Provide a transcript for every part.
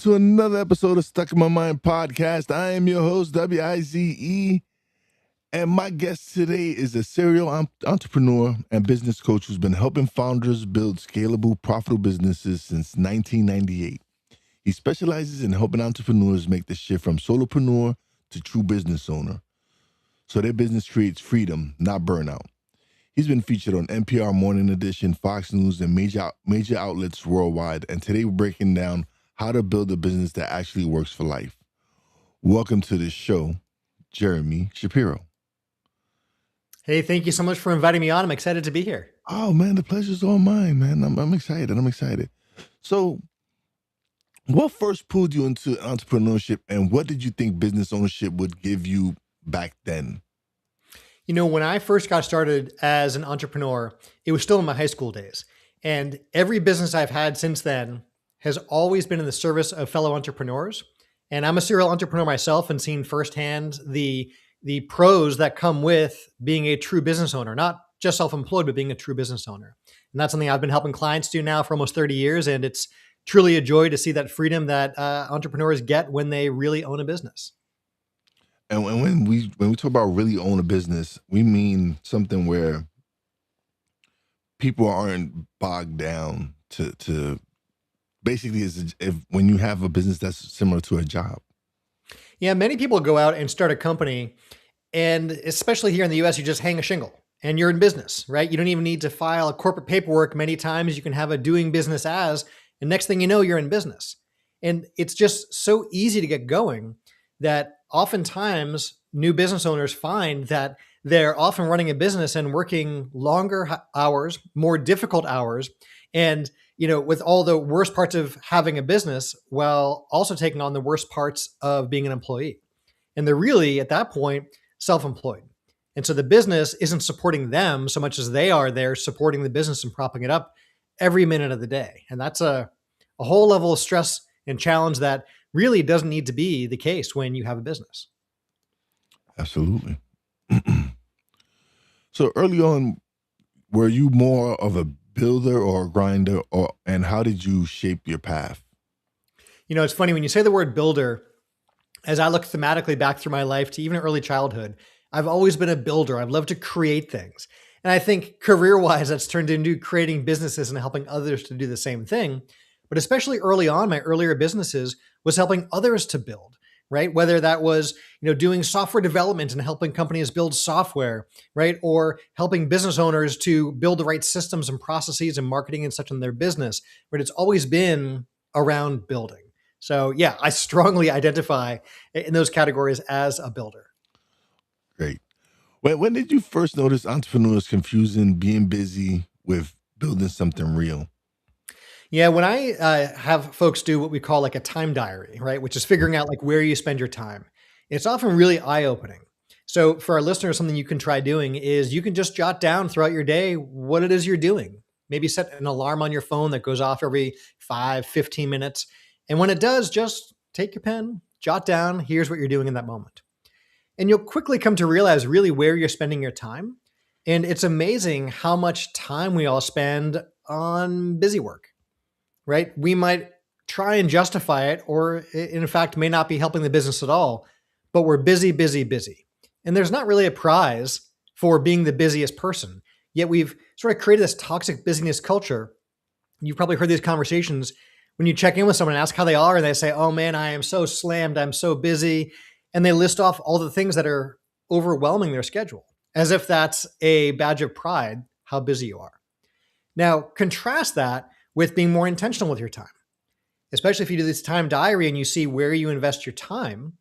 to another episode of Stuck in My Mind podcast. I am your host, Wize, and my guest today is a serial entrepreneur and business coach who's been helping founders build scalable, profitable businesses since 1998. He specializes in helping entrepreneurs make the shift from solopreneur to true business owner, so their business creates freedom, not burnout. He's been featured on NPR Morning Edition, Fox News, and major outlets worldwide. And today we're breaking down how to build a business that actually works for life. Welcome to the show, Jeremy Shapiro. Hey, thank you so much for inviting me on. I'm excited to be here. Oh man, the pleasure's all mine, man. I'm excited. So, what first pulled you into entrepreneurship, and what did you think business ownership would give you back then? You know, when I first got started as an entrepreneur, it was still in my high school days. And every business I've had since then has always been in the service of fellow entrepreneurs. And I'm a serial entrepreneur myself and seen firsthand the pros that come with being a true business owner, not just self-employed, but being a true business owner. And that's something I've been helping clients do now for almost 30 years. And it's truly a joy to see that freedom that entrepreneurs get when they really own a business. And when we talk about really own a business, we mean something where people aren't bogged down to basically when you have a business that's similar to a job. Yeah, many people go out and start a company, and especially here in the US, you just hang a shingle and you're in business, right? You don't even need to file a corporate paperwork. Many times you can have a doing business as, and next thing you know, you're in business. And it's just so easy to get going that oftentimes new business owners find that they're often running a business and working longer hours, more difficult hours, and with all the worst parts of having a business while also taking on the worst parts of being an employee. And they're really, at that point, self-employed. And so the business isn't supporting them so much as they're supporting the business and propping it up every minute of the day. And that's a whole level of stress and challenge that really doesn't need to be the case when you have a business. Absolutely. So early on, were you more of a builder or a grinder, and how did you shape your path? It's funny when you say the word builder, as I look thematically back through my life to even early childhood, I've always been a builder. I've loved to create things. And I think career-wise, that's turned into creating businesses and helping others to do the same thing. But especially early on, my earlier businesses was helping others to build, right? Whether that was, doing software development and helping companies build software, right? Or helping business owners to build the right systems and processes and marketing and such in their business, but it's always been around building. So yeah, I strongly identify in those categories as a builder. Great. When did you first notice entrepreneurs confusing being busy with building something real? Yeah, when I have folks do what we call like a time diary, right, which is figuring out like where you spend your time, it's often really eye-opening. So for our listeners, something you can try doing is you can just jot down throughout your day what it is you're doing. Maybe set an alarm on your phone that goes off every 5-15 minutes. And when it does, just take your pen, jot down, here's what you're doing in that moment. And you'll quickly come to realize really where you're spending your time. And it's amazing how much time we all spend on busy work. Right? We might try and justify it, or in fact, may not be helping the business at all, but we're busy, busy, busy. And there's not really a prize for being the busiest person. Yet we've sort of created this toxic busyness culture. You've probably heard these conversations when you check in with someone and ask how they are, and they say, oh man, I am so slammed, I'm so busy. And they list off all the things that are overwhelming their schedule, as if that's a badge of pride, how busy you are. Now, contrast that with being more intentional with your time. Especially if you do this time diary and you see where you invest your time,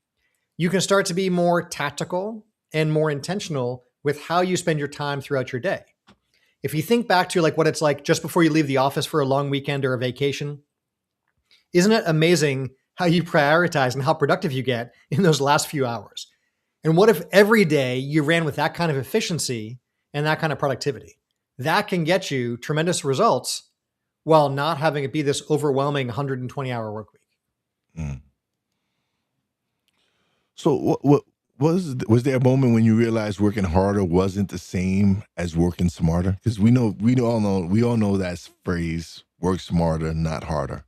you can start to be more tactical and more intentional with how you spend your time throughout your day. If you think back to like what it's like just before you leave the office for a long weekend or a vacation, isn't it amazing how you prioritize and how productive you get in those last few hours? And what if every day you ran with that kind of efficiency and that kind of productivity? That can get you tremendous results while not having it be this overwhelming 120-hour work week. Mm. So what was there a moment when you realized working harder wasn't the same as working smarter? Because we all know that phrase, work smarter, not harder.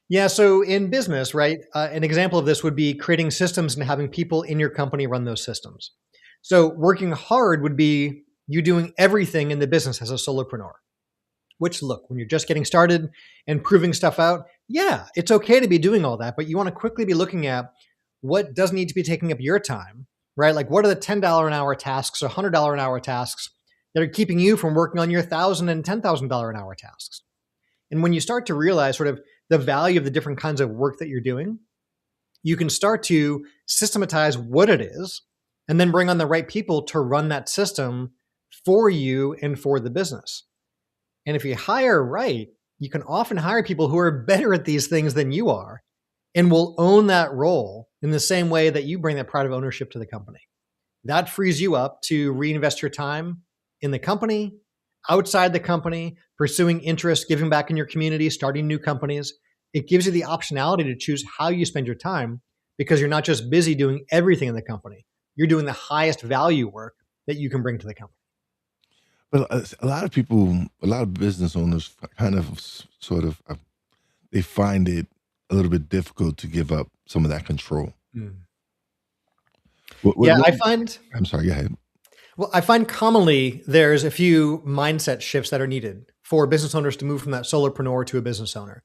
Yeah. So in business, right, an example of this would be creating systems and having people in your company run those systems. So working hard would be you doing everything in the business as a solopreneur, which look, when you're just getting started and proving stuff out, yeah, it's okay to be doing all that, but you want to quickly be looking at what does need to be taking up your time, right? Like what are the $10 an hour tasks or $100 an hour tasks that are keeping you from working on your $1,000 and $10,000 an hour tasks? And when you start to realize sort of the value of the different kinds of work that you're doing, you can start to systematize what it is and then bring on the right people to run that system for you and for the business. And if you hire right, you can often hire people who are better at these things than you are and will own that role in the same way that you bring that pride of ownership to the company. That frees you up to reinvest your time in the company, outside the company, pursuing interests, giving back in your community, starting new companies. It gives you the optionality to choose how you spend your time because you're not just busy doing everything in the company. You're doing the highest value work that you can bring to the company. But a lot of people, a lot of business owners kind of sort of, they find it a little bit difficult to give up some of that control. Mm. What, Yeah, what, I find I'm sorry, go ahead. Well, I find commonly there's a few mindset shifts that are needed for business owners to move from that solopreneur to a business owner.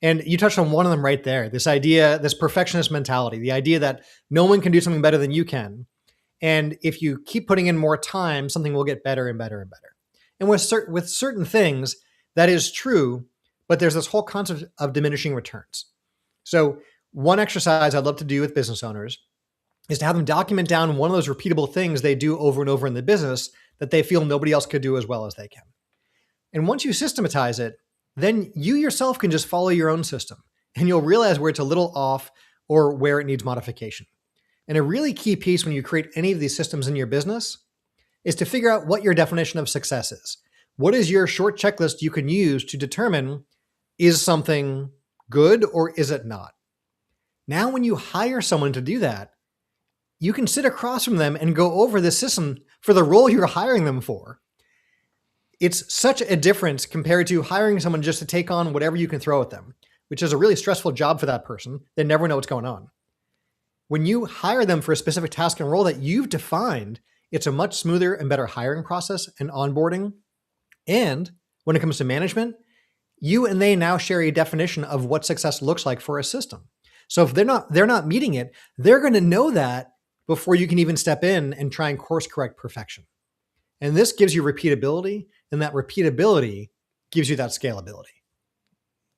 And you touched on one of them right there. This idea, this perfectionist mentality, the idea that no one can do something better than you can. And if you keep putting in more time, something will get better and better and better. And with certain things, that is true, but there's this whole concept of diminishing returns. So one exercise I'd love to do with business owners is to have them document down one of those repeatable things they do over and over in the business that they feel nobody else could do as well as they can. And once you systematize it, then you yourself can just follow your own system and you'll realize where it's a little off or where it needs modification. And a really key piece when you create any of these systems in your business is to figure out what your definition of success is. What is your short checklist you can use to determine is something good or is it not? Now, when you hire someone to do that, you can sit across from them and go over the system for the role you're hiring them for. It's such a difference compared to hiring someone just to take on whatever you can throw at them, which is a really stressful job for that person. They never know what's going on. When you hire them for a specific task and role that you've defined, it's a much smoother and better hiring process and onboarding. And when it comes to management, you and they now share a definition of what success looks like for a system. So if they're not meeting it, they're going to know that before you can even step in and try and course correct perfection. And this gives you repeatability, and that repeatability gives you that scalability.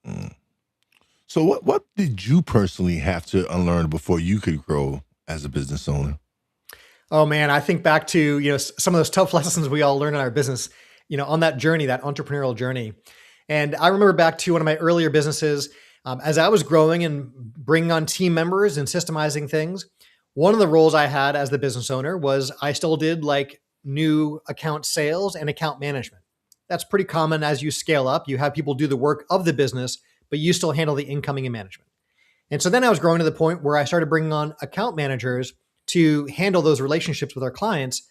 Mm. So what did you personally have to unlearn before you could grow as a business owner? Oh man, I think back to, some of those tough lessons we all learn in our business, on that journey, that entrepreneurial journey. And I remember back to one of my earlier businesses, as I was growing and bringing on team members and systemizing things. One of the roles I had as the business owner was I still did like new account sales and account management. That's pretty common as you scale up. You have people do the work of the business, but you still handle the incoming and management. And so then I was growing to the point where I started bringing on account managers to handle those relationships with our clients.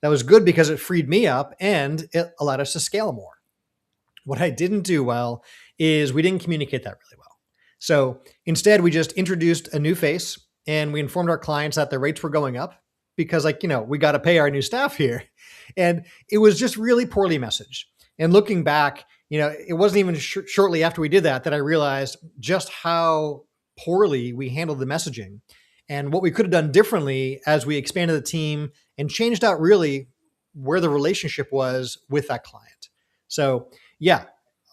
That was good because it freed me up and it allowed us to scale more. What I didn't do well is we didn't communicate that really well. So instead, we just introduced a new face and we informed our clients that the rates were going up because we got to pay our new staff here. And it was just really poorly messaged. And looking back, it wasn't even shortly after we did that I realized just how poorly we handled the messaging and what we could have done differently as we expanded the team and changed out really where the relationship was with that client. So yeah,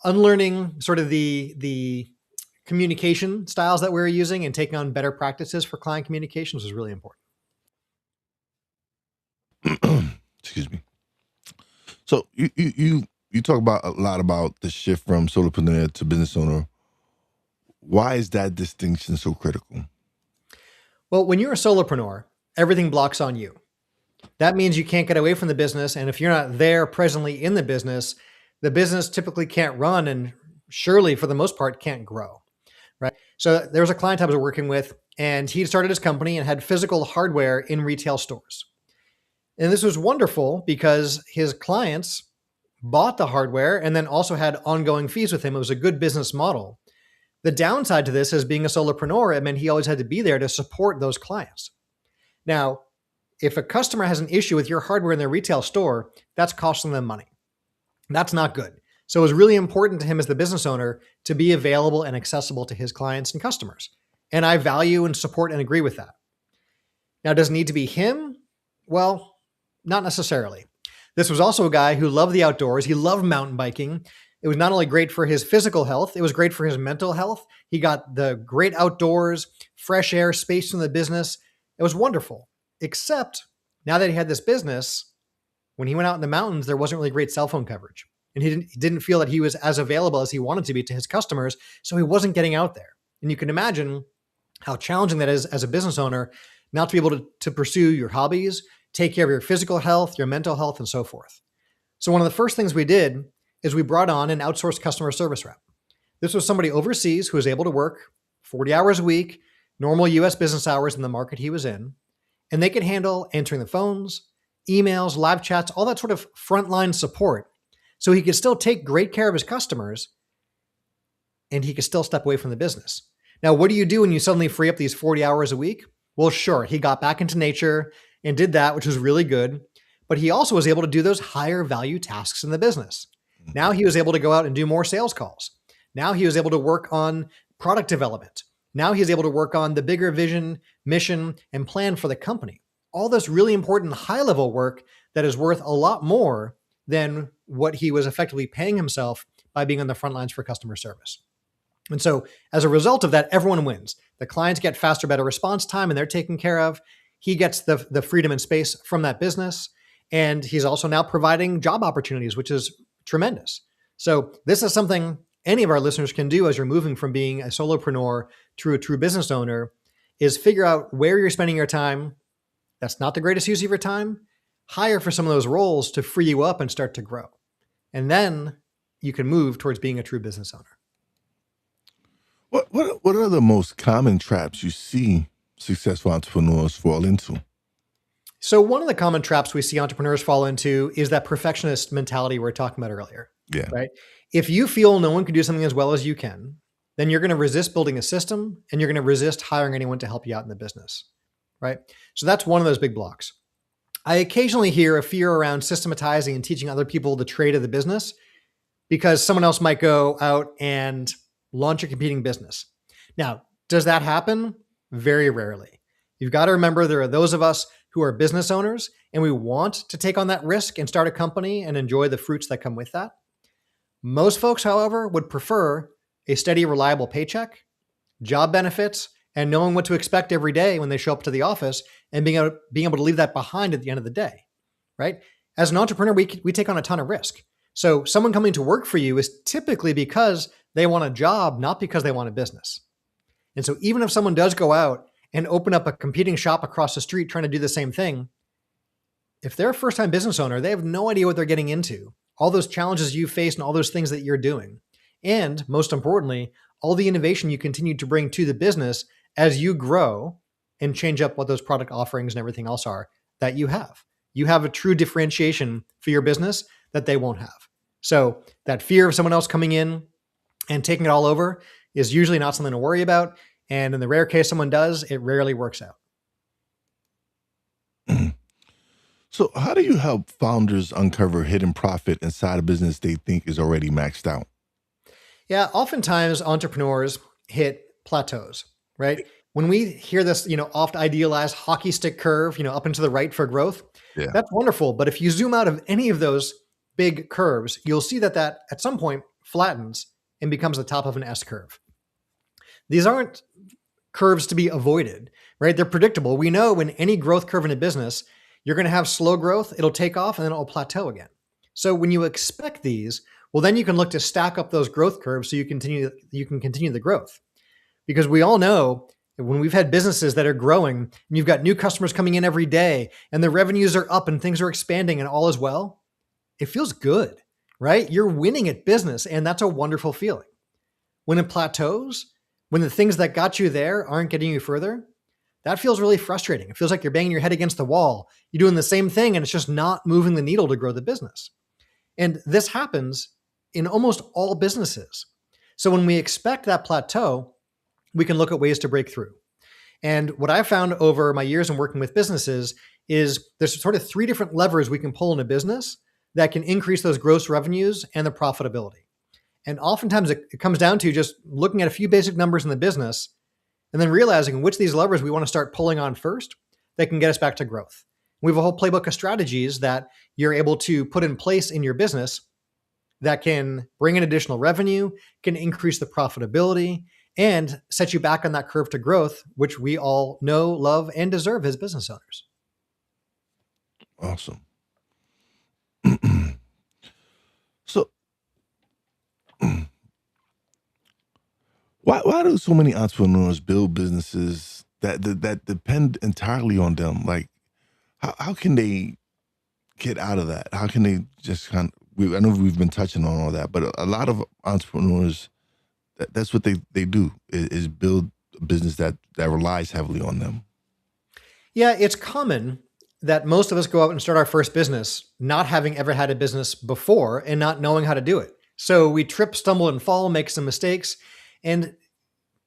unlearning sort of the communication styles that we were using and taking on better practices for client communications was really important. Excuse me. So you talk about a lot about the shift from solopreneur to business owner. Why is that distinction so critical? Well, when you're a solopreneur, everything blocks on you. That means you can't get away from the business. And if you're not there presently in the business typically can't run and surely for the most part can't grow, right? So there was a client I was working with and he started his company and had physical hardware in retail stores. And this was wonderful because his clients bought the hardware and then also had ongoing fees with him. It was a good business model. The downside to this is being a solopreneur, it meant he always had to be there to support those clients. Now, if a customer has an issue with your hardware in their retail store, that's costing them money. That's not good. So it was really important to him as the business owner to be available and accessible to his clients and customers. And I value and support and agree with that. Now, does it need to be him? Well, not necessarily. This was also a guy who loved the outdoors. He loved mountain biking. It was not only great for his physical health, it was great for his mental health. He got the great outdoors, fresh air, space in the business. It was wonderful. Except now that he had this business, when he went out in the mountains, there wasn't really great cell phone coverage. And he didn't feel that he was as available as he wanted to be to his customers. So he wasn't getting out there. And you can imagine how challenging that is as a business owner, not to be able to pursue your hobbies, take care of your physical health, your mental health, and so forth. So one of the first things we did is we brought on an outsourced customer service rep. This was somebody overseas who was able to work 40 hours a week, normal US business hours in the market he was in, and they could handle answering the phones, emails, live chats, all that sort of frontline support. So he could still take great care of his customers and he could still step away from the business. Now, what do you do when you suddenly free up these 40 hours a week? Well, sure, he got back into nature and did that, which was really good. But he also was able to do those higher value tasks in the business. Now he was able to go out and do more sales calls. Now he was able to work on product development. Now he's able to work on the bigger vision, mission, and plan for the company. All this really important high-level work that is worth a lot more than what he was effectively paying himself by being on the front lines for customer service. And so as a result of that, everyone wins. The clients get faster, better response time, and they're taken care of. He gets the freedom and space from that business. And he's also now providing job opportunities, which is tremendous. So this is something any of our listeners can do as you're moving from being a solopreneur to a true business owner, is figure out where you're spending your time. That's not the greatest use of your time. Hire for some of those roles to free you up and start to grow. And then you can move towards being a true business owner. What are the most common traps you see successful entrepreneurs fall into? So one of the common traps we see entrepreneurs fall into is that perfectionist mentality we were talking about earlier. Yeah. Right? If you feel no one can do something as well as you can, then you're going to resist building a system and you're going to resist hiring anyone to help you out in the business. Right? So that's one of those big blocks. I occasionally hear a fear around systematizing and teaching other people the trade of the business because someone else might go out and launch a competing business. Now, does that happen? Very rarely. You've got to remember there are those of us who are business owners and we want to take on that risk and start a company and enjoy the fruits that come with that. Most folks, however, would prefer a steady, reliable paycheck, job benefits, and knowing what to expect every day when they show up to the office and being able to leave that behind at the end of the day, right? As an entrepreneur, we take on a ton of risk. So someone coming to work for you is typically because they want a job, not because they want a business. And so even if someone does go out and open up a competing shop across the street trying to do the same thing, if they're a first-time business owner, they have no idea what they're getting into, all those challenges you face and all those things that you're doing. And most importantly, all the innovation you continue to bring to the business as you grow and change up what those product offerings and everything else are that you have. You have a true differentiation for your business that they won't have. So that fear of someone else coming in and taking it all over is usually not something to worry about. And in the rare case someone does, it rarely works out. So how do you help founders uncover hidden profit inside a business they think is already maxed out? Yeah, oftentimes entrepreneurs hit plateaus, right? When we hear this, oft idealized hockey stick curve, up and to the right for growth, that's wonderful. But if you zoom out of any of those big curves, you'll see that at some point flattens and becomes the top of an S curve. These aren't curves to be avoided, right? They're predictable. We know in any growth curve in a business, you're going to have slow growth, it'll take off, and then it'll plateau again. So when you expect these, well, then you can look to stack up those growth curves so you can continue the growth. Because we all know that when we've had businesses that are growing and you've got new customers coming in every day and the revenues are up and things are expanding and all is well, it feels good, right? You're winning at business and that's a wonderful feeling. When it plateaus, when the things that got you there aren't getting you further, that feels really frustrating. It feels like you're banging your head against the wall. You're doing the same thing and it's just not moving the needle to grow the business. And this happens in almost all businesses. So when we expect that plateau, we can look at ways to break through. And what I found over my years in working with businesses is there's sort of three different levers we can pull in a business that can increase those gross revenues and the profitability. And oftentimes it comes down to just looking at a few basic numbers in the business and then realizing which of these levers we want to start pulling on first that can get us back to growth. We have a whole playbook of strategies that you're able to put in place in your business that can bring in additional revenue, can increase the profitability, and set you back on that curve to growth, which we all know, love, and deserve as business owners. Awesome. So, why do so many entrepreneurs build businesses that depend entirely on them? Like, how can they get out of that? How can they just I know we've been touching on all that, but a lot of entrepreneurs, that's what they do is build a business that relies heavily on them. Yeah, it's common that most of us go out and start our first business not having ever had a business before and not knowing how to do it. So we trip, stumble, and fall, make some mistakes. And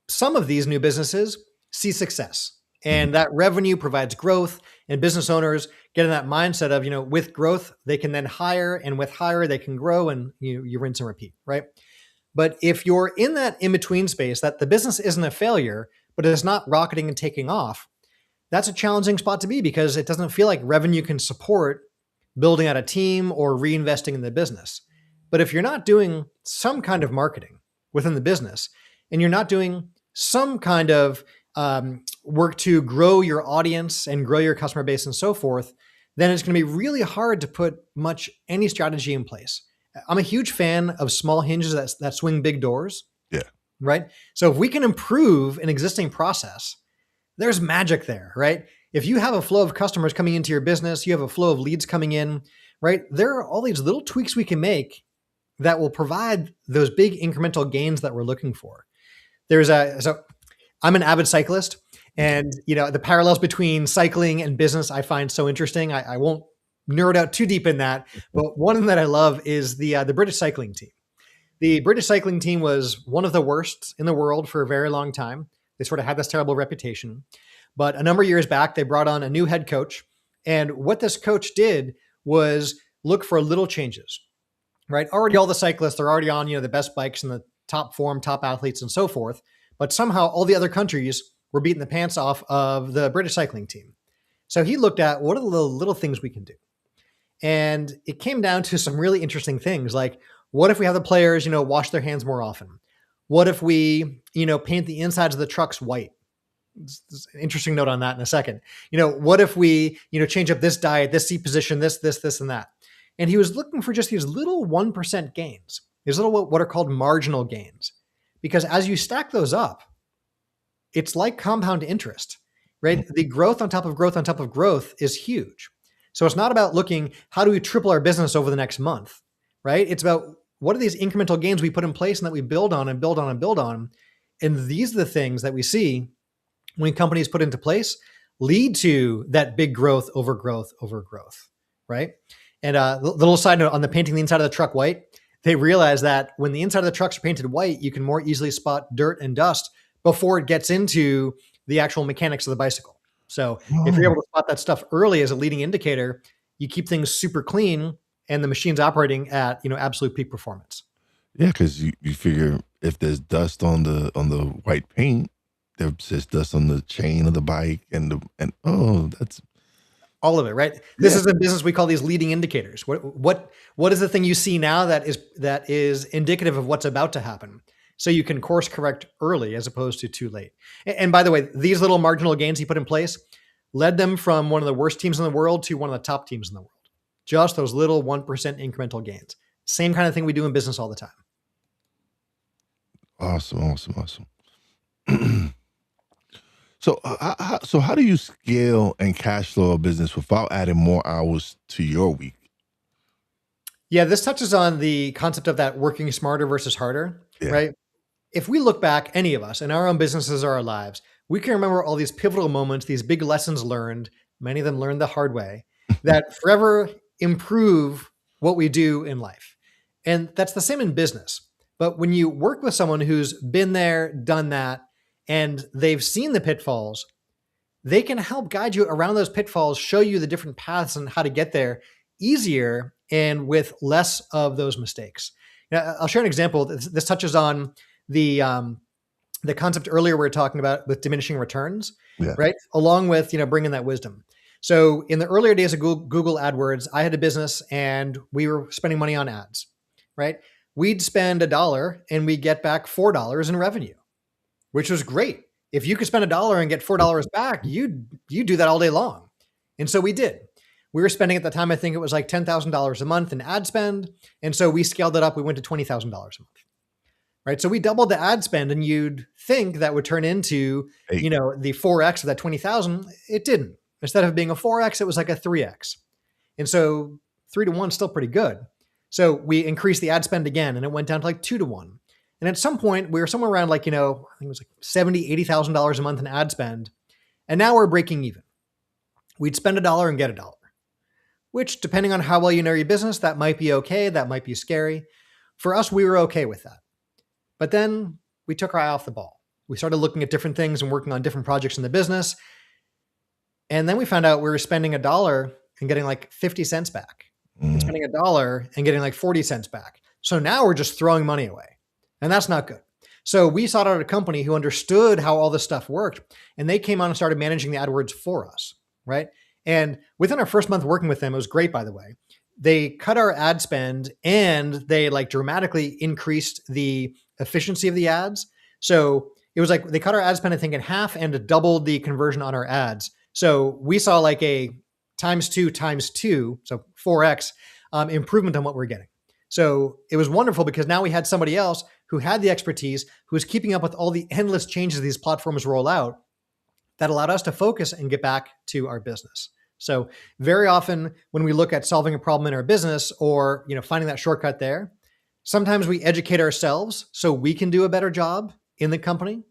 some of these new businesses see success. And that revenue provides growth, and business owners get in that mindset of, with growth, they can then hire, and with hire, they can grow, and you rinse and repeat, right? But if you're in that in-between space, that the business isn't a failure, but it's not rocketing and taking off, that's a challenging spot to be because it doesn't feel like revenue can support building out a team or reinvesting in the business. But if you're not doing some kind of marketing within the business and you're not doing some kind of work to grow your audience and grow your customer base and so forth, then it's going to be really hard to put any strategy in place. I'm a huge fan of small hinges that swing big doors. Yeah. Right. So if we can improve an existing process, there's magic there, right? If you have a flow of customers coming into your business, you have a flow of leads coming in, right? There are all these little tweaks we can make that will provide those big incremental gains that we're looking for. So I'm an avid cyclist, and the parallels between cycling and business I find so interesting. I won't nerd out too deep in that, but one of them that I love is the British cycling team. The British cycling team was one of the worst in the world for a very long time. They sort of had this terrible reputation. But a number of years back, they brought on a new head coach. And what this coach did was look for little changes, right? Already all the cyclists are already on, the best bikes and the top form, top athletes and so forth. But somehow all the other countries were beating the pants off of the British cycling team. So he looked at what are the little things we can do. And it came down to some really interesting things. Like, what if we have the players, wash their hands more often? What if we, paint the insides of the trucks white? There's an interesting note on that in a second. What if we, change up this diet, this seat position, this, and that? And he was looking for just these little 1% gains, these little what are called marginal gains. Because as you stack those up, it's like compound interest, right? The growth on top of growth on top of growth is huge. So it's not about looking, how do we triple our business over the next month, right? It's about what are these incremental gains we put in place and that we build on and build on and build on. And these are the things that we see when companies put into place lead to that big growth over growth over growth, right? And the little side note on the painting the inside of the truck white, they realize that when the inside of the trucks are painted white, you can more easily spot dirt and dust before it gets into the actual mechanics of the bicycle. So if you're able to spot that stuff early as a leading indicator, you keep things super clean and the machine's operating at, absolute peak performance. Yeah, because you figure if there's dust on the white paint, there's dust on the chain of the bike and that's all of it, right? This is a business we call these leading indicators. What is the thing you see now that is indicative of what's about to happen? So you can course correct early as opposed to too late. And by the way, these little marginal gains he put in place led them from one of the worst teams in the world to one of the top teams in the world. Just those little 1% incremental gains. Same kind of thing we do in business all the time. Awesome. So how do you scale and cash flow a business without adding more hours to your week? Yeah, this touches on the concept of that working smarter versus harder, right? If we look back, any of us, in our own businesses or our lives, we can remember all these pivotal moments, these big lessons learned, many of them learned the hard way, that forever improve what we do in life. And that's the same in business. But when you work with someone who's been there, done that, and they've seen the pitfalls, they can help guide you around those pitfalls, show you the different paths and how to get there easier and with less of those mistakes. Now, I'll share an example. This touches on the concept earlier we were talking about with diminishing returns, right? Along with bringing that wisdom. So in the earlier days of Google AdWords, I had a business and we were spending money on ads, right? We'd spend $1 and we get back $4 in revenue, which was great. If you could spend $1 and get $4 back, you do that all day long. And so we did. We were spending at the time, I think it was like $10,000 a month in ad spend. And so we scaled it up. We went to $20,000 a month, right? So we doubled the ad spend, and you'd think that would turn into, the 4X of that 20,000. It didn't. Instead of being a 4X, it was like a 3X. And so 3 to 1 is still pretty good. So we increased the ad spend again, and it went down to like 2 to 1. And at some point we were somewhere around like, I think it was like $70,000, $80,000 a month in ad spend. And now we're breaking even. We'd spend $1 and get $1, which depending on how well you know your business, that might be okay. That might be scary. For us, we were okay with that. But then we took our eye off the ball. We started looking at different things and working on different projects in the business. And then we found out we were spending $1 and getting like 50 cents back. And spending $1 and getting like 40 cents back. So now we're just throwing money away. And that's not good. So we sought out a company who understood how all this stuff worked, and they came on and started managing the AdWords for us, right? And within our first month working with them, it was great, by the way. They cut our ad spend and they like dramatically increased the efficiency of the ads. So it was like they cut our ad spend, I think, in half and doubled the conversion on our ads. So we saw like a times 2, so 4X improvement on what we're getting. So it was wonderful because now we had somebody else who had the expertise, who was keeping up with all the endless changes these platforms roll out, that allowed us to focus and get back to our business. So very often when we look at solving a problem in our business or finding that shortcut there, sometimes we educate ourselves so we can do a better job in the company.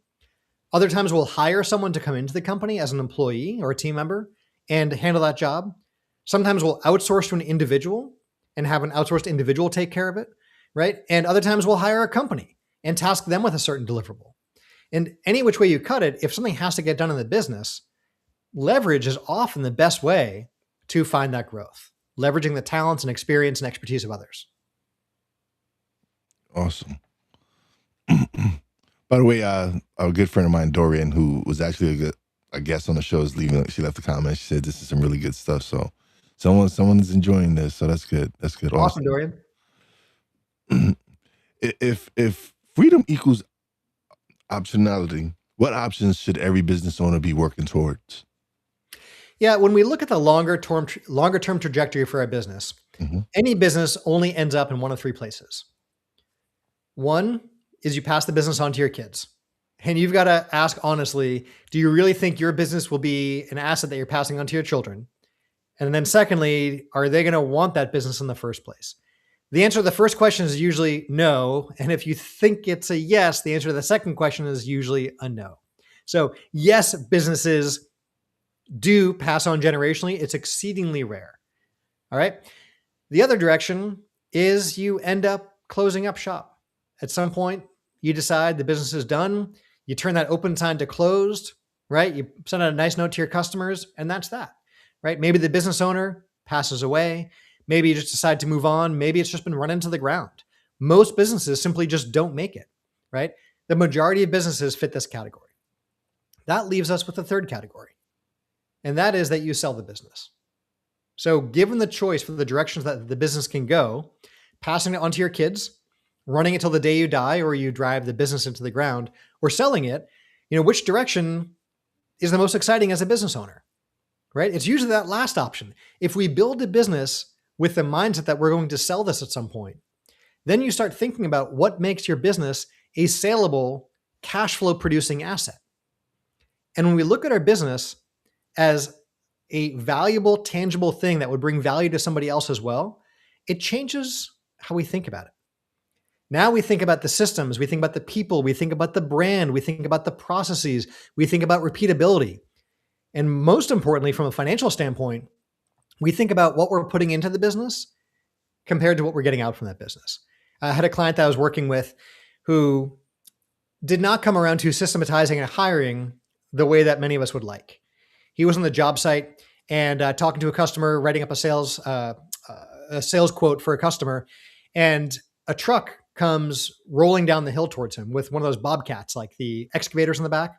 Other times we'll hire someone to come into the company as an employee or a team member and handle that job. Sometimes we'll outsource to an individual and have an outsourced individual take care of it, right? And other times we'll hire a company and task them with a certain deliverable. And any which way you cut it, if something has to get done in the business, leverage is often the best way to find that growth, leveraging the talents and experience and expertise of others. Awesome. By the way, a good friend of mine, Dorian, who was actually a guest on the show, she left a comment. She said, this is some really good stuff. So someone is enjoying this. So that's good. That's good. Awesome, Dorian. If freedom equals optionality, what options should every business owner be working towards? Yeah, when we look at the longer term trajectory for our business, any business only ends up in one of 3 places. One is you pass the business on to your kids. And you've got to ask honestly, do you really think your business will be an asset that you're passing on to your children? And then secondly, are they going to want that business in the first place? The answer to the first question is usually no. And if you think it's a yes, the answer to the second question is usually a no. So yes, businesses do pass on generationally. It's exceedingly rare. All right. The other direction is you end up closing up shop. At some point, you decide the business is done. You turn that open sign to closed, right? You send out a nice note to your customers, and that's that, right? Maybe the business owner passes away. Maybe you just decide to move on. Maybe it's just been run into the ground. Most businesses simply just don't make it, right? The majority of businesses fit this category. That leaves us with the third category, and that is that you sell the business. So given the choice for the directions that the business can go, passing it on to your kids, running it till the day you die, or you drive the business into the ground, or selling it, which direction is the most exciting as a business owner, right? It's usually that last option. If we build a business with the mindset that we're going to sell this at some point, then you start thinking about what makes your business a saleable, cash flow producing asset. And when we look at our business as a valuable, tangible thing that would bring value to somebody else as well, it changes how we think about it. Now we think about the systems, we think about the people, we think about the brand, we think about the processes, we think about repeatability. And most importantly, from a financial standpoint, we think about what we're putting into the business compared to what we're getting out from that business. I had a client that I was working with who did not come around to systematizing and hiring the way that many of us would like. He was on the job site and talking to a customer, writing up a sales quote for a customer, and a truck comes rolling down the hill towards him with one of those bobcats, like the excavators in the back.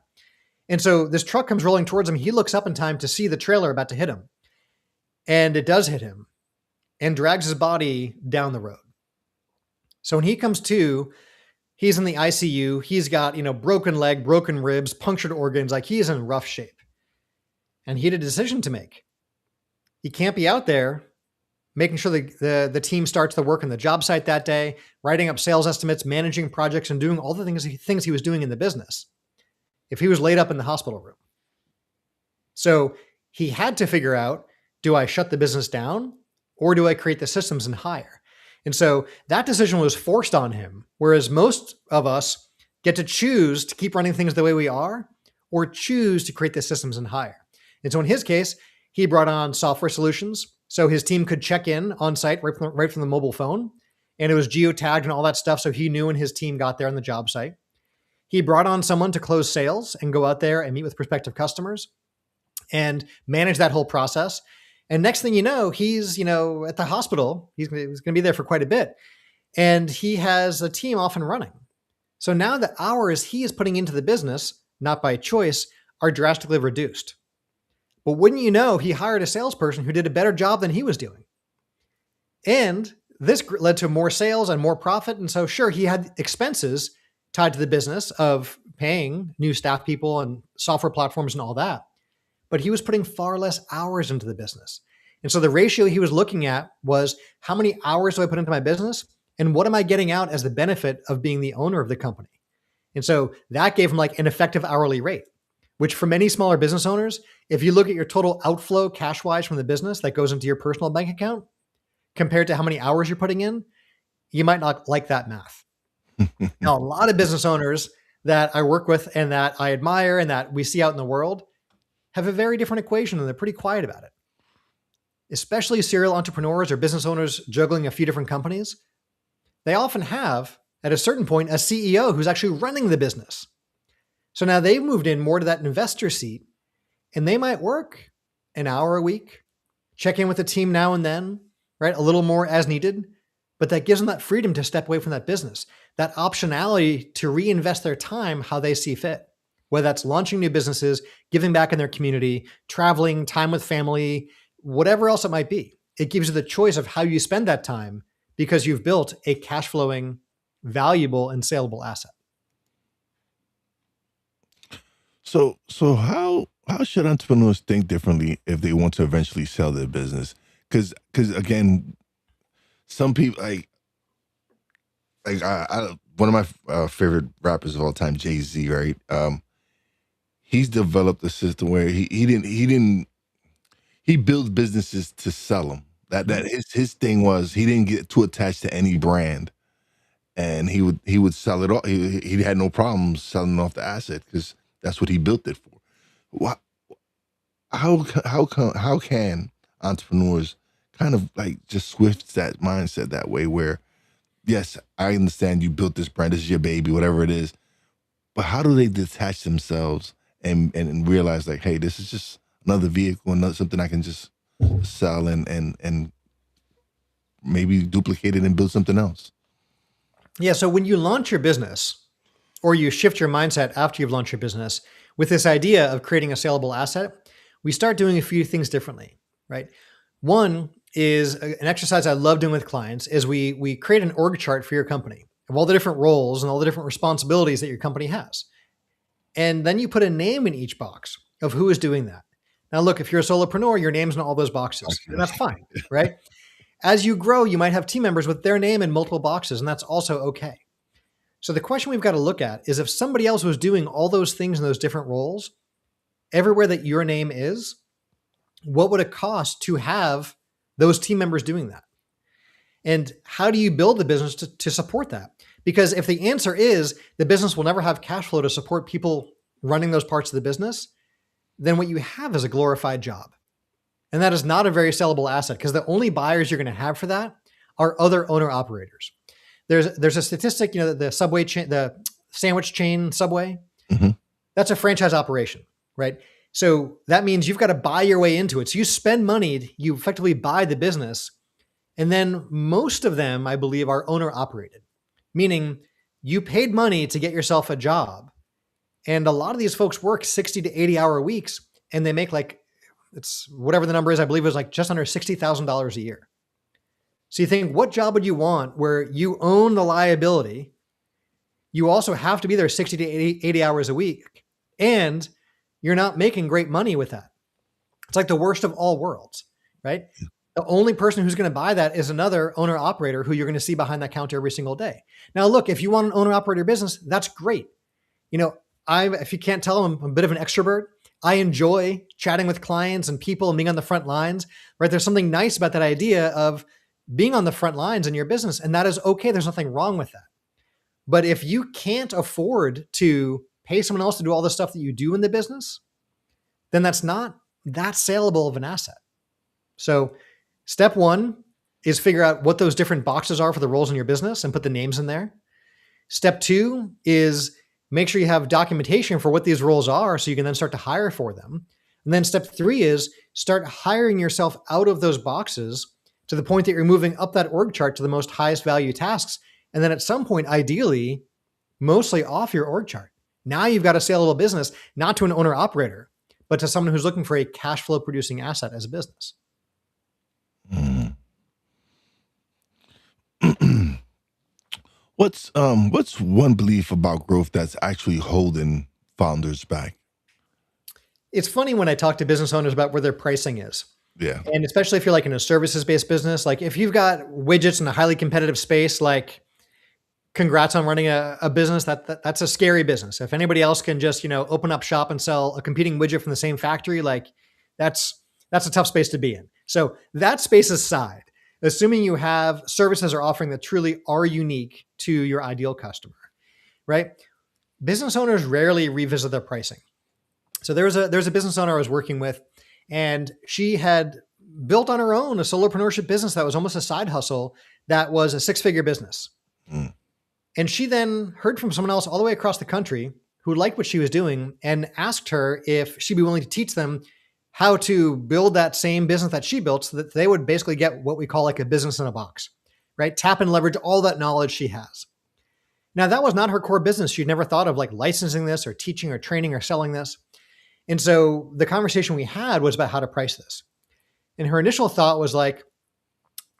And so this truck comes rolling towards him. He looks up in time to see the trailer about to hit him. And it does hit him and drags his body down the road. So when he comes to, he's in the ICU. He's got, broken leg, broken ribs, punctured organs. Like, he is in rough shape. And he had a decision to make. He can't be out there making sure the team starts the work on the job site that day, writing up sales estimates, managing projects, and doing all the things he was doing in the business if he was laid up in the hospital room. So he had to figure out, do I shut the business down or do I create the systems and hire? And so that decision was forced on him, whereas most of us get to choose to keep running things the way we are or choose to create the systems and hire. And so in his case, he brought on software solutions so his team could check in on site right from the mobile phone. And it was geotagged and all that stuff, so he knew when his team got there on the job site. He brought on someone to close sales and go out there and meet with prospective customers and manage that whole process. And next thing you know, he's, at the hospital. He's going to be there for quite a bit. And he has a team off and running. So now the hours he is putting into the business, not by choice, are drastically reduced. But wouldn't you know, he hired a salesperson who did a better job than he was doing. And this led to more sales and more profit. And so sure, he had expenses tied to the business of paying new staff people and software platforms and all that. But he was putting far less hours into the business. And so the ratio he was looking at was, how many hours do I put into my business? And what am I getting out as the benefit of being the owner of the company? And so that gave him like an effective hourly rate, which for many smaller business owners, if you look at your total outflow cash-wise from the business that goes into your personal bank account, compared to how many hours you're putting in, you might not like that math. Now, a lot of business owners that I work with and that I admire and that we see out in the world have a very different equation, and they're pretty quiet about it. Especially serial entrepreneurs or business owners juggling a few different companies. They often have, at a certain point, a CEO who's actually running the business. So now they've moved in more to that investor seat, and they might work an hour a week, check in with the team now and then, right? A little more as needed, but that gives them that freedom to step away from that business, that optionality to reinvest their time how they see fit, whether that's launching new businesses, giving back in their community, traveling, time with family, whatever else it might be. It gives you the choice of how you spend that time because you've built a cash flowing, valuable, and saleable asset. So how should entrepreneurs think differently if they want to eventually sell their business? Because again, some people like one of my favorite rappers of all time, Jay-Z, right? He's developed a system where he builds businesses to sell them. That his thing was, he didn't get too attached to any brand, and he would sell it all. He had no problems selling off the asset because that's what he built it for. How can entrepreneurs kind of like just switch that mindset that way where, yes, I understand you built this brand, this is your baby, whatever it is, but how do they detach themselves and realize like, hey, this is just another vehicle, another something I can just sell and maybe duplicate it and build something else? Yeah. So when you launch your business or you shift your mindset after you've launched your business with this idea of creating a saleable asset, we start doing a few things differently, right? One is an exercise I love doing with clients is we create an org chart for your company of all the different roles and all the different responsibilities that your company has. And then you put a name in each box of who is doing that. Now, look, if you're a solopreneur, your name's in all those boxes, and that's fine, right? As you grow, you might have team members with their name in multiple boxes, and that's also okay. So the question we've got to look at is if somebody else was doing all those things in those different roles, everywhere that your name is, what would it cost to have those team members doing that? And how do you build the business to support that? Because if the answer is the business will never have cash flow to support people running those parts of the business, then what you have is a glorified job. And that is not a very sellable asset because the only buyers you're going to have for that are other owner operators. there's a statistic, the Subway chain, the sandwich chain Subway, Mm-hmm. that's a franchise operation, right? So that means you've got to buy your way into it. So you spend money, you effectively buy the business. And then most of them, I believe, are owner operated, meaning you paid money to get yourself a job. And a lot of these folks work 60 to 80-hour weeks, and they make it's whatever the number is, I believe it was like just under $60,000 a year. So you think, what job would you want where you own the liability? You also have to be there 60 to 80 hours a week, and you're not making great money with that. It's like the worst of all worlds, right? The only person who's going to buy that is another owner operator who you're going to see behind that counter every single day. Now, look, if you want an owner operator business, that's great. If you can't tell, I'm a bit of an extrovert. I enjoy chatting with clients and people and being on the front lines, right? There's something nice about that idea of being on the front lines in your business, and that is okay. There's nothing wrong with that. But if you can't afford to pay someone else to do all the stuff that you do in the business, then that's not that saleable of an asset. So step one is figure out what those different boxes are for the roles in your business and put the names in there. Step two is make sure you have documentation for what these roles are so you can then start to hire for them. And then step three is start hiring yourself out of those boxes to the point that you're moving up that org chart to the most highest value tasks. And then at some point, ideally, mostly off your org chart. Now you've got a saleable business, not to an owner operator, but to someone who's looking for a cash flow producing asset as a business. What's one belief about growth that's actually holding founders back? It's funny when I talk to business owners about where their pricing is. Yeah. And especially if you're like in a services-based business, like if you've got widgets in a highly competitive space, like congrats on running a business that's a scary business. If anybody else can just, open up shop and sell a competing widget from the same factory, like that's a tough space to be in. So that space aside, assuming you have services or offering that truly are unique to your ideal customer, right? Business owners rarely revisit their pricing. So there's a business owner I was working with, and she had built on her own a solopreneurship business that was almost a side hustle that was a six-figure business. Mm. And she then heard from someone else all the way across the country who liked what she was doing and asked her if she'd be willing to teach them how to build that same business that she built so that they would basically get what we call like a business in a box, right? Tap and leverage all that knowledge she has. Now, that was not her core business. She'd never thought of like licensing this or teaching or training or selling this. And so the conversation we had was about how to price this. And her initial thought was like,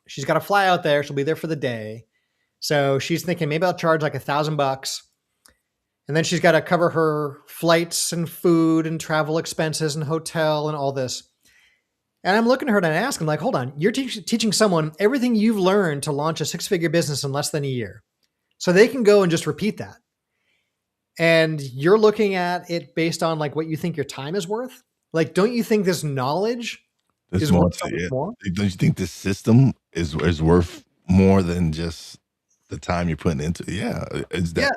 she's got to fly out there. She'll be there for the day. So she's thinking maybe I'll charge like $1,000. And then she's got to cover her flights and food and travel expenses and hotel and all this. And I'm looking at her and I ask him like, hold on, you're teaching someone everything you've learned to launch a six-figure business in less than a year. So they can go and just repeat that. And you're looking at it based on like what you think your time is worth. Like, don't you think this knowledge is worth so much more? Don't you think this system is worth more than just the time you're putting into it? Yeah. Is that? Yeah.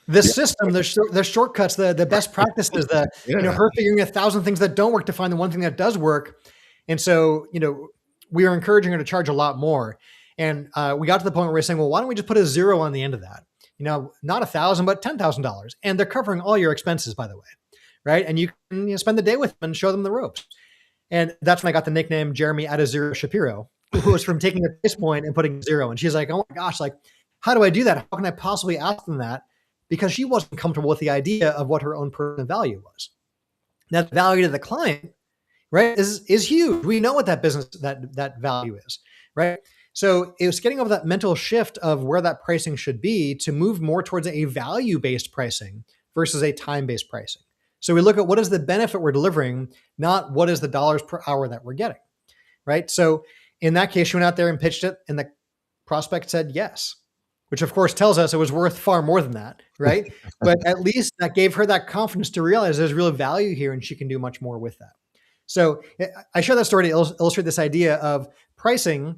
The system, the shortcuts, the best practices, her figuring 1,000 things that don't work to find the one thing that does work. And so, we are encouraging her to charge a lot more. And we got to the point where we're saying, well, why don't we just put a zero on the end of that? Not $1,000, but $10,000. And they're covering all your expenses, by the way. Right. And you can spend the day with them and show them the ropes. And that's when I got the nickname Jeremy at a zero Shapiro, who was from taking a price point and putting zero. And she's like, oh my gosh, like, how do I do that? How can I possibly ask them that? Because she wasn't comfortable with the idea of what her own personal value was. Now, the value to the client, right, is huge. We know what that business, that value is, right? So it was getting over that mental shift of where that pricing should be to move more towards a value-based pricing versus a time-based pricing. So we look at what is the benefit we're delivering, not what is the dollars per hour that we're getting, right? So in that case, she went out there and pitched it, and the prospect said yes, which of course tells us it was worth far more than that, right? But at least that gave her that confidence to realize there's real value here and she can do much more with that. So I share that story to illustrate this idea of pricing.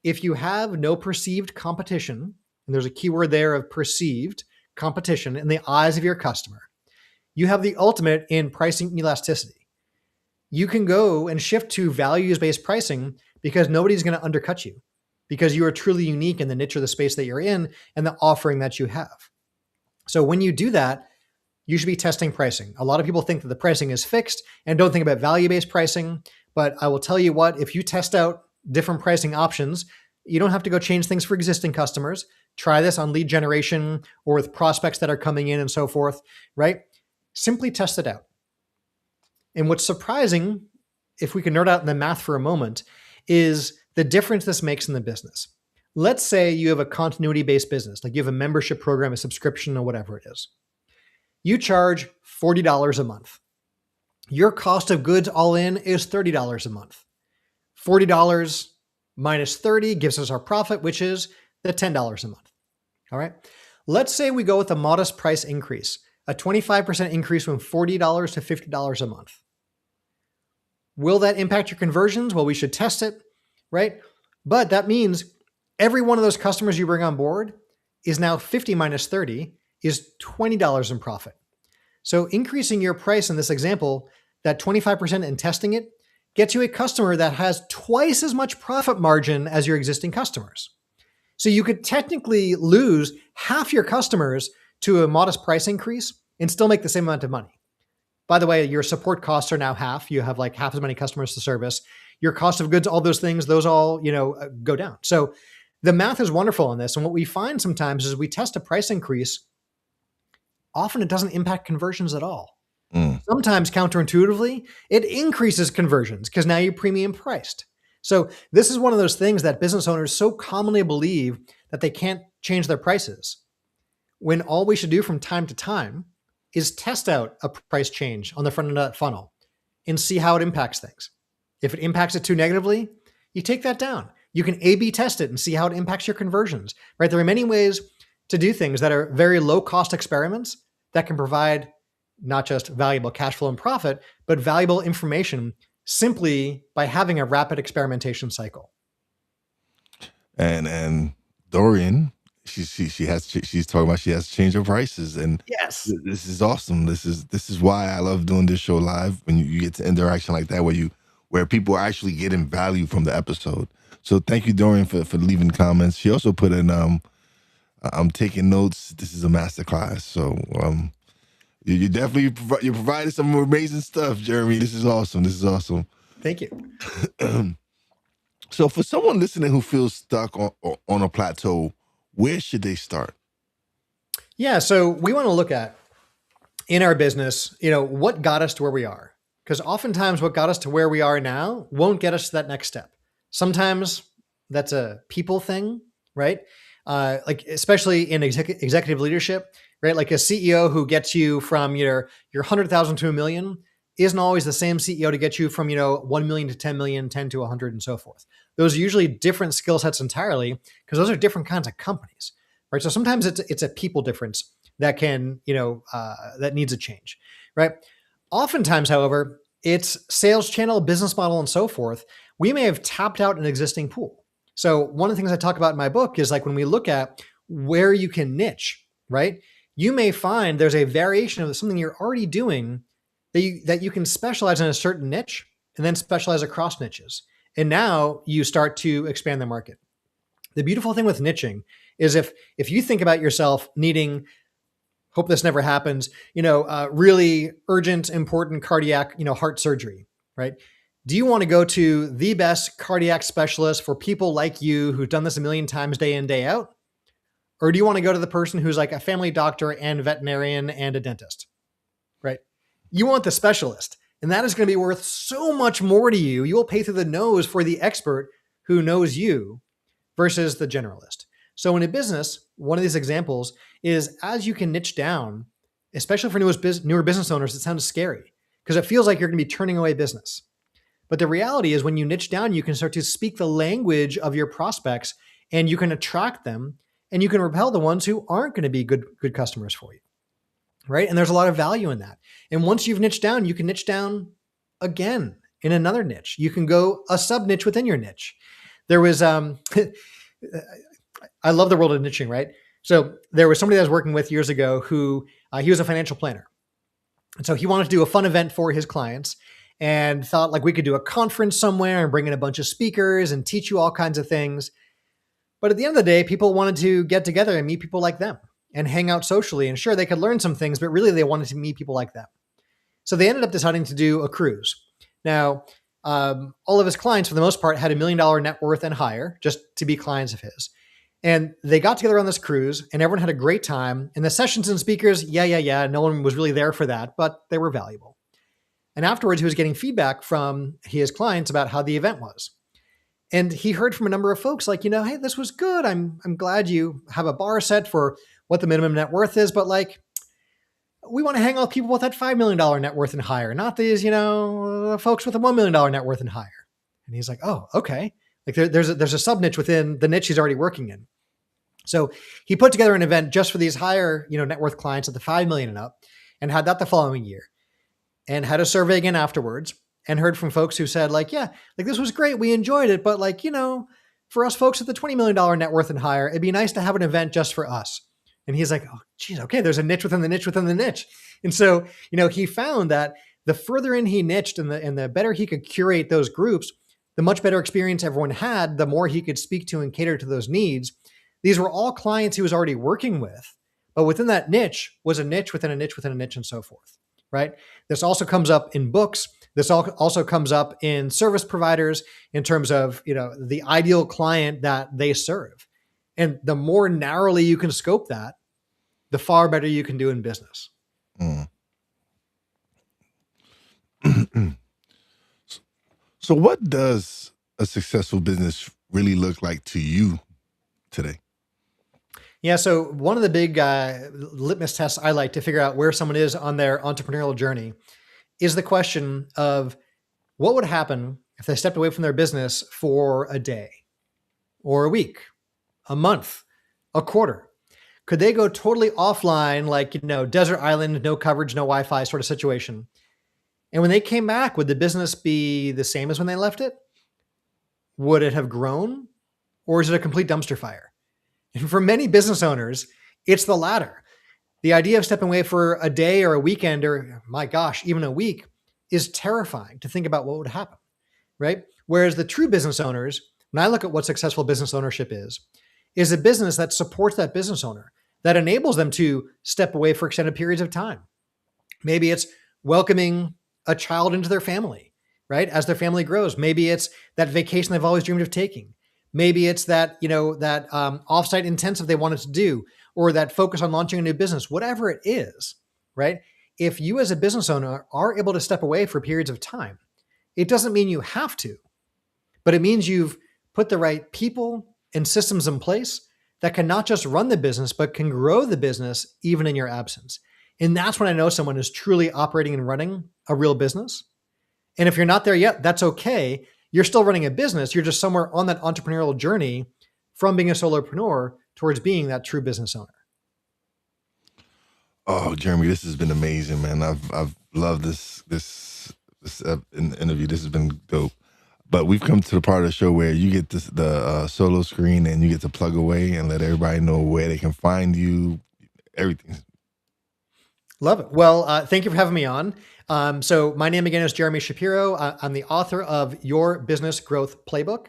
If you have no perceived competition, and there's a keyword there of perceived competition in the eyes of your customer, you have the ultimate in pricing elasticity. You can go and shift to values-based pricing because nobody's going to undercut you. because you are truly unique in the niche or the space that you're in and the offering that you have. So when you do that, you should be testing pricing. A lot of people think that the pricing is fixed and don't think about value-based pricing. But I will tell you what, if you test out different pricing options, you don't have to go change things for existing customers. Try this on lead generation or with prospects that are coming in and so forth, right? Simply test it out. And what's surprising, if we can nerd out in the math for a moment, is the difference this makes in the business. Let's say you have a continuity-based business, like you have a membership program, a subscription, or whatever it is. You charge $40 a month. Your cost of goods all in is $30 a month. $40 minus 30 gives us our profit, which is the $10 a month. All right. Let's say we go with a modest price increase, a 25% increase from $40 to $50 a month. Will that impact your conversions? Well, we should test it, right? But that means every one of those customers you bring on board is now 50 minus 30 is $20 in profit. So increasing your price in this example, that 25% and testing it, gets you a customer that has twice as much profit margin as your existing customers. So you could technically lose half your customers to a modest price increase and still make the same amount of money. By the way, your support costs are now half. You have like half as many customers to service. Your cost of goods, all those things, those all, go down. So the math is wonderful on this. And what we find sometimes is we test a price increase. Often it doesn't impact conversions at all. Sometimes counterintuitively, it increases conversions because now you're premium priced. So this is one of those things that business owners so commonly believe that they can't change their prices, when all we should do from time to time is test out a price change on the front end of that funnel and see how it impacts things. If it impacts it too negatively, you take that down. You can A/B test it and see how it impacts your conversions, right? There are many ways to do things that are very low cost experiments that can provide not just valuable cash flow and profit, but valuable information simply by having a rapid experimentation cycle. And Dorian, she's talking about she has to change her prices, and yes, this is awesome. This is why I love doing this show live, when you get to interaction like that, where people are actually getting value from the episode. So thank you, Dorian, for leaving comments. She also put in, I'm taking notes. This is a masterclass. So you definitely you provided some amazing stuff, Jeremy. This is awesome. Thank you. So for someone listening who feels stuck on a plateau, where should they start? Yeah, so we want to look at in our business, what got us to where we are. Because oftentimes what got us to where we are now won't get us to that next step. Sometimes that's a people thing, right? Like especially in executive leadership, right? Like a CEO who gets you from your 100,000 to $1 million isn't always the same CEO to get you from 1 million to 10 million, 10 to 100, and so forth. Those are usually different skill sets entirely, because those are different kinds of companies, right? So sometimes it's a people difference that can that needs a change, right? Oftentimes, however, it's sales channel, business model, and so forth. We may have tapped out an existing pool. So one of the things I talk about in my book is like when we look at where you can niche, right? You may find there's a variation of something you're already doing that you can specialize in a certain niche and then specialize across niches. And now you start to expand the market. The beautiful thing with niching is if you think about yourself needing, hope this never happens, really urgent, important cardiac, heart surgery, right? Do you want to go to the best cardiac specialist for people like you who've done this a million times day in, day out? Or do you want to go to the person who's like a family doctor and veterinarian and a dentist, right? You want the specialist, and that is going to be worth so much more to you. You will pay through the nose for the expert who knows you versus the generalist. So in a business, one of these examples is as you can niche down, especially for newer business owners, it sounds scary because it feels like you're going to be turning away business. But the reality is when you niche down, you can start to speak the language of your prospects and you can attract them and you can repel the ones who aren't going to be good customers for you, right? And there's a lot of value in that. And once you've niched down, you can niche down again in another niche. You can go a sub niche within your niche. There was, I love the world of niching, right? So there was somebody I was working with years ago who he was a financial planner. And so he wanted to do a fun event for his clients and thought like we could do a conference somewhere and bring in a bunch of speakers and teach you all kinds of things. But at the end of the day, people wanted to get together and meet people like them and hang out socially. And sure, they could learn some things, but really they wanted to meet people like them. So they ended up deciding to do a cruise. Now, all of his clients, for the most part, had $1 million net worth and higher, just to be clients of his. And they got together on this cruise and everyone had a great time. And the sessions and speakers, no one was really there for that, but they were valuable. And afterwards, he was getting feedback from his clients about how the event was. And he heard from a number of folks like, hey, this was good. I'm glad you have a bar set for what the minimum net worth is, but like, we want to hang out with people with that $5 million net worth and higher, not these, folks with a $1 million net worth and higher. And he's like, oh, okay. Like there's a sub niche within the niche he's already working in. So he put together an event just for these higher, net worth clients at the 5 million and up, and had that the following year, and had a survey again afterwards, and heard from folks who said like, yeah, like this was great. We enjoyed it. But like, for us folks at the $20 million net worth and higher, it'd be nice to have an event just for us. And he's like, oh, geez, okay, there's a niche within the niche within the niche. And so, he found that the further in he niched and the better he could curate those groups, the much better experience everyone had, the more he could speak to and cater to those needs. These were all clients he was already working with, but within that niche was a niche within a niche within a niche and so forth, right? This also comes up in books. This also comes up in service providers in terms of, the ideal client that they serve. And the more narrowly you can scope that, the far better you can do in business. Mm. So what does a successful business really look like to you today? Yeah, so one of the big litmus tests I like to figure out where someone is on their entrepreneurial journey is the question of what would happen if they stepped away from their business for a day or a week, a month, a quarter. Could they go totally offline, like, desert island, no coverage, no Wi-Fi sort of situation? And when they came back, would the business be the same as when they left it? Would it have grown? Or is it a complete dumpster fire? And for many business owners, it's the latter. The idea of stepping away for a day or a weekend or, my gosh, even a week is terrifying to think about what would happen, right? Whereas the true business owners, when I look at what successful business ownership is a business that supports that business owner, that enables them to step away for extended periods of time. Maybe it's welcoming a child into their family, right? As their family grows. Maybe it's that vacation they've always dreamed of taking. Maybe it's that, offsite intensive they wanted to do, or that focus on launching a new business, whatever it is, right? If you as a business owner are able to step away for periods of time, it doesn't mean you have to, but it means you've put the right people and systems in place that can not just run the business, but can grow the business even in your absence. And that's when I know someone is truly operating and running a real business. And if you're not there yet, that's okay. You're still running a business. You're just somewhere on that entrepreneurial journey from being a solopreneur towards being that true business owner. Oh, Jeremy, this has been amazing, man. I've loved this interview. This has been dope. But we've come to the part of the show where you get the solo screen and you get to plug away and let everybody know where they can find you, everything. Love it. Well, thank you for having me on. So my name again is Jeremy Shapiro. I'm the author of Your Business Growth Playbook.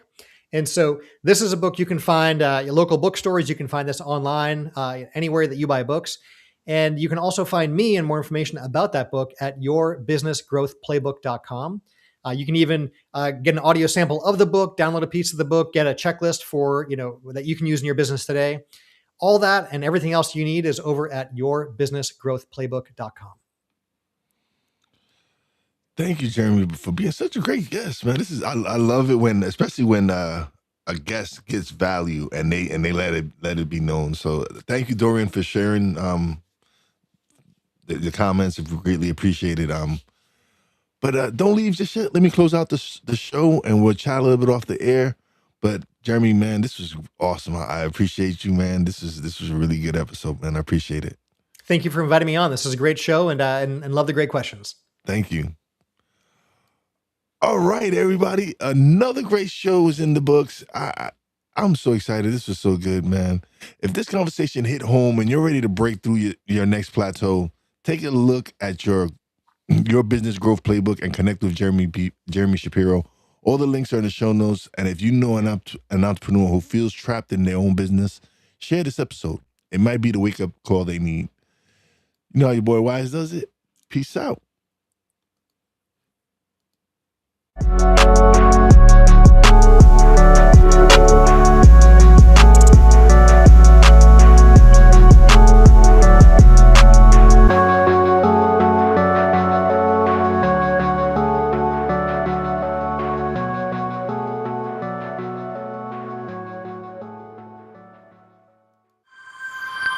And so this is a book you can find your local bookstores. You can find this online, anywhere that you buy books. And you can also find me and more information about that book at yourbusinessgrowthplaybook.com. You can even get an audio sample of the book, download a piece of the book, get a checklist for, that you can use in your business today. All that and everything else you need is over at yourbusinessgrowthplaybook.com. Thank you, Jeremy, for being such a great guest, man. I love it especially when a guest gets value and they let it be known. So thank you, Dorian, for sharing the comments. I've greatly appreciated. But don't leave just yet. Let me close out the show and we'll chat a little bit off the air. But Jeremy, man, this was awesome. I appreciate you, man. This was a really good episode, man. I appreciate it. Thank you for inviting me on. This is a great show and love the great questions. Thank you. All right, everybody. Another great show is in the books. I'm so excited. This was so good, man. If this conversation hit home and you're ready to break through your next plateau, take a look at your business growth playbook and connect with Jeremy Shapiro All the links are in the show notes. And if you know an entrepreneur who feels trapped in their own business, share this episode. It might be the wake-up call they need. You know how your boy Wize does it? Peace out.